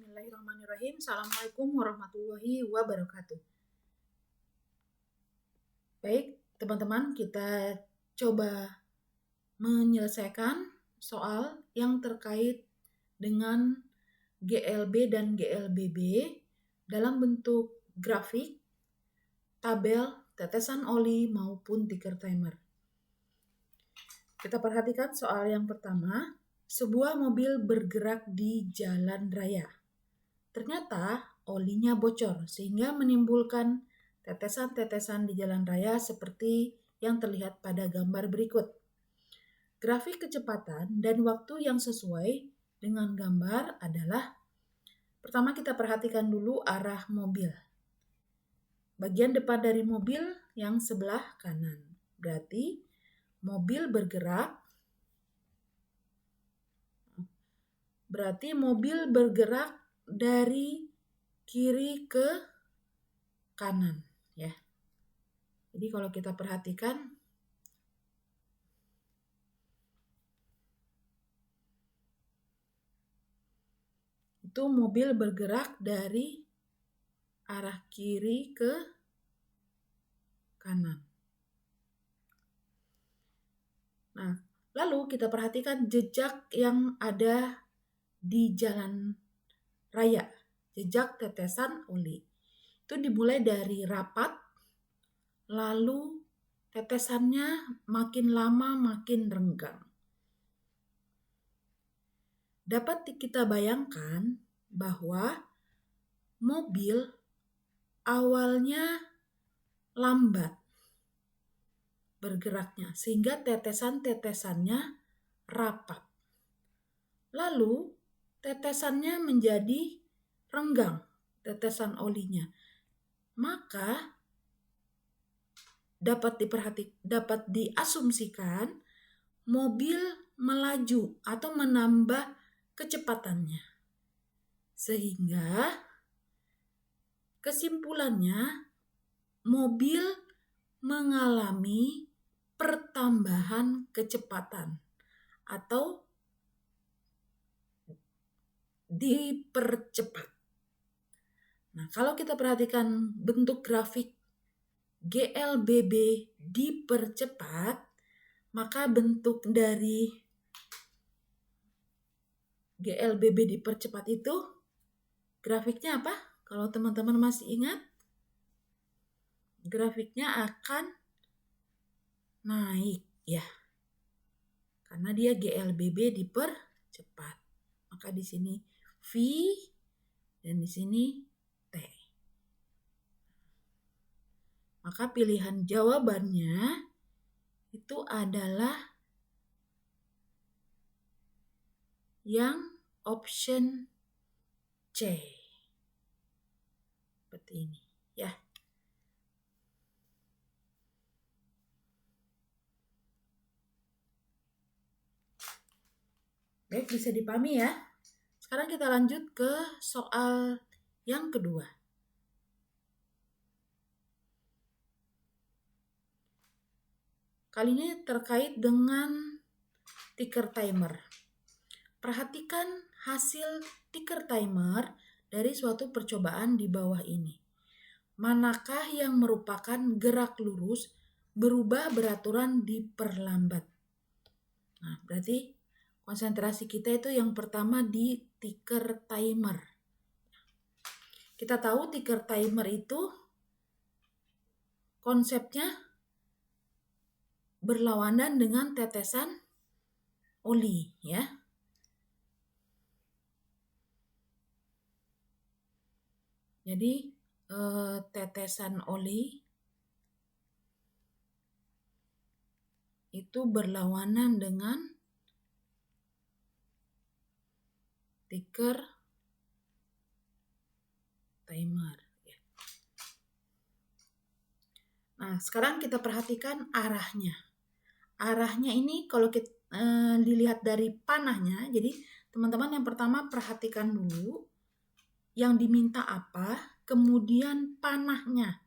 Bismillahirrahmanirrahim. Assalamualaikum warahmatullahi wabarakatuh. Baik, teman-teman, kita coba menyelesaikan soal yang terkait dengan GLB dan GLBB dalam bentuk grafik, tabel, tetesan oli maupun ticker timer. Kita perhatikan soal yang pertama. Sebuah mobil bergerak di jalan raya. Ternyata olinya bocor sehingga menimbulkan tetesan-tetesan di jalan raya seperti yang terlihat pada gambar berikut. Grafik kecepatan dan waktu yang sesuai dengan gambar adalah, pertama kita perhatikan dulu arah mobil. Bagian depan dari mobil yang sebelah kanan. Berarti mobil bergerak dari kiri ke kanan, ya. Jadi kalau kita perhatikan itu mobil bergerak dari arah kiri ke kanan. Nah, lalu kita perhatikan jejak yang ada di jalan raya, jejak tetesan oli. Itu dimulai dari rapat, lalu tetesannya makin lama makin renggang. Dapat kita bayangkan bahwa mobil awalnya lambat bergeraknya sehingga tetesan-tetesannya rapat. Lalu tetesannya menjadi renggang, tetesan olinya. Maka dapat diasumsikan mobil melaju atau menambah kecepatannya. Sehingga kesimpulannya mobil mengalami pertambahan kecepatan atau dipercepat. Nah, kalau kita perhatikan bentuk grafik GLBB dipercepat, maka bentuk dari GLBB dipercepat itu grafiknya apa? Kalau teman-teman masih ingat, grafiknya akan naik, ya. Karena dia GLBB dipercepat. Maka di sini V dan di sini T. Maka pilihan jawabannya itu adalah yang option C. Seperti ini, ya. Baik, bisa dipahami ya. Sekarang kita lanjut ke soal yang kedua. Kali ini terkait dengan ticker timer. Perhatikan hasil ticker timer dari suatu percobaan di bawah ini. Manakah yang merupakan gerak lurus berubah beraturan diperlambat? Nah, berarti konsentrasi kita itu yang pertama di ticker timer. Kita tahu ticker timer itu konsepnya berlawanan dengan tetesan oli, ya. Jadi tetesan oli itu berlawanan dengan ticker timer. Nah, sekarang kita perhatikan arahnya. Arahnya ini kalau kita dilihat dari panahnya, jadi teman-teman yang pertama perhatikan dulu yang diminta apa, kemudian panahnya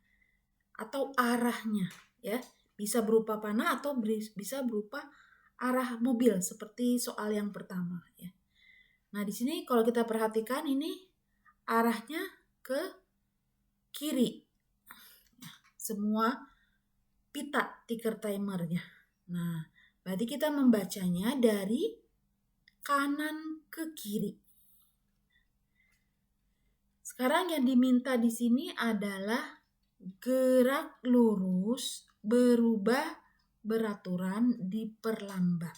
atau arahnya, ya. Bisa berupa panah atau bisa berupa arah mobil seperti soal yang pertama, ya. Nah, di sini kalau kita perhatikan ini arahnya ke kiri. Semua pita ticker timernya. Nah, berarti kita membacanya dari kanan ke kiri. Sekarang yang diminta di sini adalah gerak lurus, berubah, beraturan, diperlambat.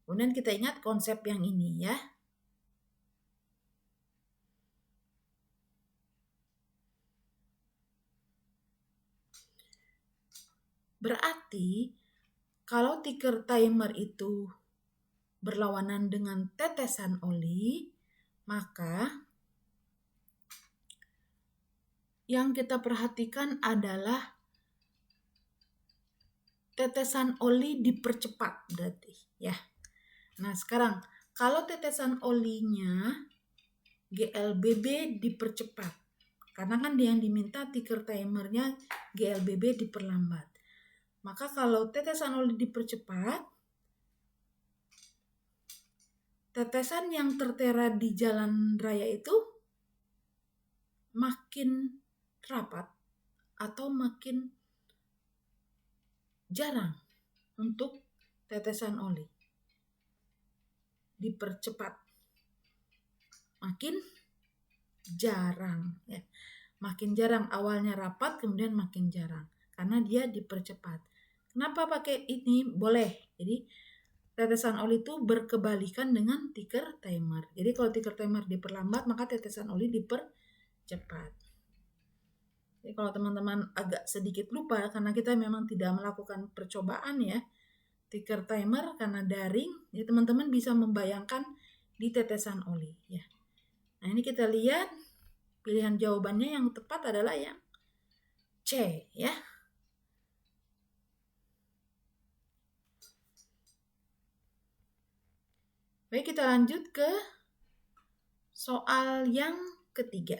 Kemudian kita ingat konsep yang ini ya. Berarti kalau ticker timer itu berlawanan dengan tetesan oli, maka yang kita perhatikan adalah tetesan oli dipercepat berarti ya. Nah, sekarang kalau tetesan olinya GLBB dipercepat. Karena kan yang diminta ticker timernya GLBB diperlambat. Maka kalau tetesan oli dipercepat, tetesan yang tertera di jalan raya itu makin rapat atau makin jarang untuk tetesan oli. Dipercepat. Makin jarang ya. Makin jarang, awalnya rapat kemudian makin jarang karena dia dipercepat. Kenapa pakai ini? Boleh. Jadi tetesan oli itu berkebalikan dengan ticker timer. Jadi kalau ticker timer diperlambat maka tetesan oli dipercepat. Jadi kalau teman-teman agak sedikit lupa karena kita memang tidak melakukan percobaan ya ticker timer karena daring, jadi teman-teman bisa membayangkan di tetesan oli ya. Nah, ini kita lihat pilihan jawabannya yang tepat adalah yang C ya. Baik, kita lanjut ke soal yang ketiga.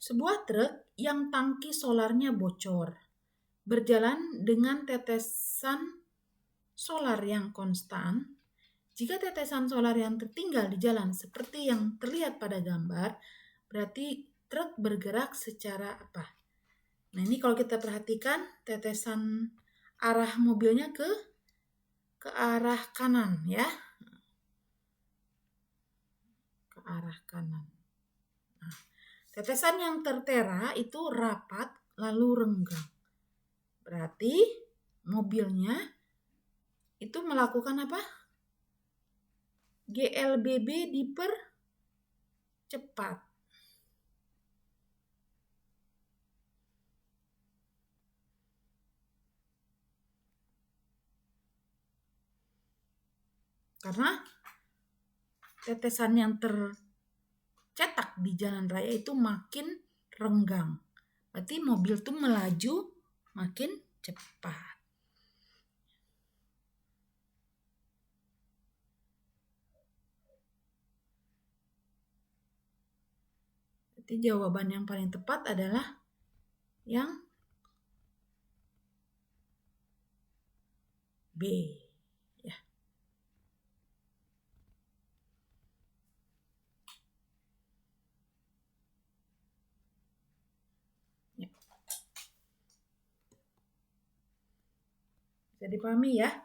Sebuah truk yang tangki solarnya bocor berjalan dengan tetesan solar yang konstan. Jika tetesan solar yang tertinggal di jalan seperti yang terlihat pada gambar, berarti truk bergerak secara apa? Nah, ini kalau kita perhatikan tetesan arah mobilnya ke arah kanan ya. Ke arah kanan. Nah, tetesan yang tertera itu rapat lalu renggang. Berarti mobilnya itu melakukan apa? GLBB dipercepat. Karena tetesan yang tercetak di jalan raya itu makin renggang. Berarti mobil itu melaju makin cepat. Berarti jawaban yang paling tepat adalah yang B. Ya. Ya. Bisa dipahami ya?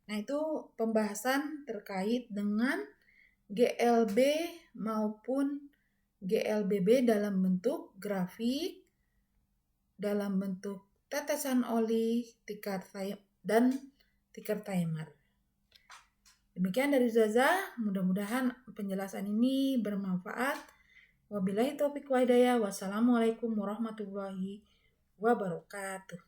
Nah, itu pembahasan terkait dengan GLB maupun GLBB dalam bentuk grafik, dalam bentuk tetesan oli, dan ticker timer. Demikian dari Zaza, mudah-mudahan penjelasan ini bermanfaat. Wabillahi taufiq wa hidayah. Wassalamualaikum warahmatullahi wabarakatuh.